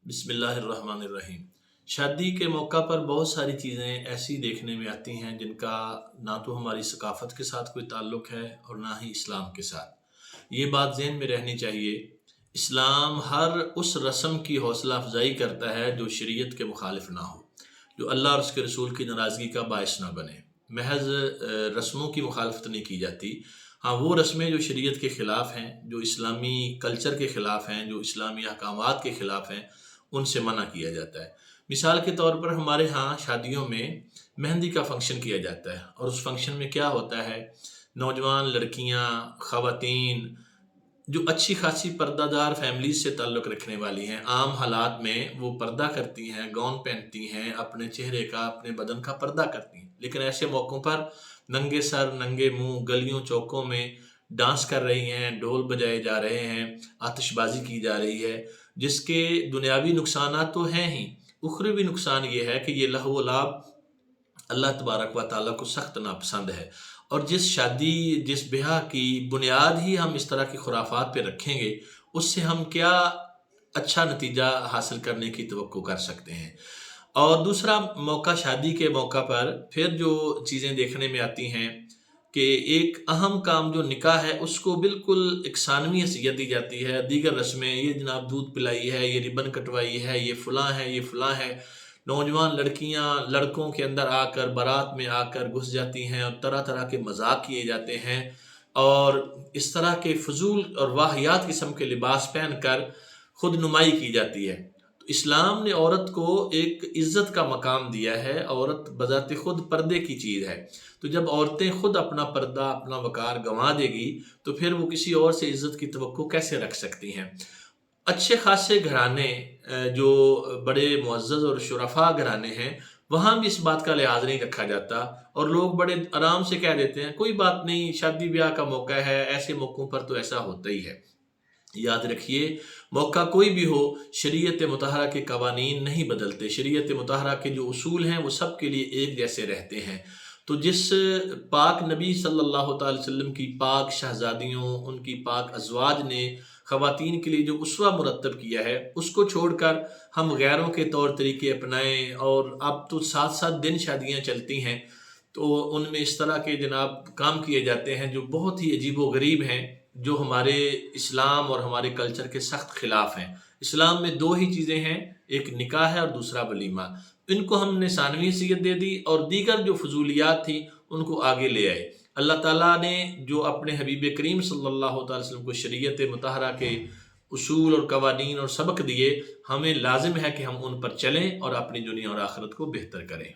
بسم اللہ الرحمن الرحیم۔ شادی کے موقع پر بہت ساری چیزیں ایسی دیکھنے میں آتی ہیں جن کا نہ تو ہماری ثقافت کے ساتھ کوئی تعلق ہے اور نہ ہی اسلام کے ساتھ۔ یہ بات ذہن میں رہنی چاہیے، اسلام ہر اس رسم کی حوصلہ افزائی کرتا ہے جو شریعت کے مخالف نہ ہو، جو اللہ اور اس کے رسول کی ناراضگی کا باعث نہ بنے۔ محض رسموں کی مخالفت نہیں کی جاتی، ہاں وہ رسمیں جو شریعت کے خلاف ہیں، جو اسلامی کلچر کے خلاف ہیں، جو اسلامی احکامات کے خلاف ہیں، ان سے منع کیا جاتا ہے۔ مثال کے طور پر ہمارے ہاں شادیوں میں مہندی کا فنکشن کیا جاتا ہے، اور اس فنکشن میں کیا ہوتا ہے، نوجوان لڑکیاں، خواتین جو اچھی خاصی پردہ دار فیملیز سے تعلق رکھنے والی ہیں، عام حالات میں وہ پردہ کرتی ہیں، گاؤن پہنتی ہیں، اپنے چہرے کا، اپنے بدن کا پردہ کرتی ہیں، لیکن ایسے موقعوں پر ننگے سر ننگے منہ گلیوں چوکوں میں ڈانس کر رہی ہیں، ڈھول بجائے جا رہے ہیں، آتش بازی کی جا رہی ہے، جس کے دنیاوی نقصانات تو ہیں ہی، اخروی نقصان یہ ہے کہ یہ لہو و لعب اللہ تبارک و تعالیٰ کو سخت ناپسند ہے۔ اور جس شادی جس بیاہ کی بنیاد ہی ہم اس طرح کی خرافات پہ رکھیں گے، اس سے ہم کیا اچھا نتیجہ حاصل کرنے کی توقع کر سکتے ہیں۔ اور دوسرا موقع، شادی کے موقع پر پھر جو چیزیں دیکھنے میں آتی ہیں کہ ایک اہم کام جو نکاح ہے اس کو بالکل ایک ثانوی حیثیت دی جاتی ہے۔ دیگر رسمیں، یہ جناب دودھ پلائی ہے، یہ ربن کٹوائی ہے، یہ فلاں ہے، یہ فلاں ہے، نوجوان لڑکیاں لڑکوں کے اندر آ کر، بارات میں آ کر گھس جاتی ہیں، اور طرح طرح کے مذاق کیے جاتے ہیں، اور اس طرح کے فضول اور واہیات قسم کے لباس پہن کر خود نمائی کی جاتی ہے۔ تو اسلام نے عورت کو ایک عزت کا مقام دیا ہے، عورت بذات خود پردے کی چیز ہے، تو جب عورتیں خود اپنا پردہ، اپنا وقار گنوا دے گی تو پھر وہ کسی اور سے عزت کی توقع کیسے رکھ سکتی ہیں۔ اچھے خاصے گھرانے جو بڑے معزز اور شرفا گھرانے ہیں، وہاں بھی اس بات کا لحاظ نہیں رکھا جاتا، اور لوگ بڑے آرام سے کہہ دیتے ہیں کوئی بات نہیں، شادی بیاہ کا موقع ہے، ایسے موقعوں پر تو ایسا ہوتا ہی ہے۔ یاد رکھیے، موقع کوئی بھی ہو، شریعت مطہرہ کے قوانین نہیں بدلتے، شریعت مطہرہ کے جو اصول ہیں وہ سب کے لیے ایک جیسے رہتے ہیں۔ تو جس پاک نبی صلی اللہ تعالی وسلم کی پاک شہزادیوں، ان کی پاک ازواج نے خواتین کے لیے جو اسوہ مرتب کیا ہے، اس کو چھوڑ کر ہم غیروں کے طور طریقے اپنائیں، اور اب تو 7 دن شادیاں چلتی ہیں، تو ان میں اس طرح کے جناب کام کیے جاتے ہیں جو بہت ہی عجیب و غریب ہیں، جو ہمارے اسلام اور ہمارے کلچر کے سخت خلاف ہیں۔ اسلام میں 2 ہی چیزیں ہیں، ایک نکاح ہے اور دوسرا ولیمہ۔ ان کو ہم نے ثانوی حیثیت دے دی، اور دیگر جو فضولیات تھیں ان کو آگے لے آئے۔ اللہ تعالیٰ نے جو اپنے حبیب کریم صلی اللہ تعالی وسلم کو شریعت مطہرہ کے اصول اور قوانین اور سبق دیے، ہمیں لازم ہے کہ ہم ان پر چلیں اور اپنی دنیا اور آخرت کو بہتر کریں۔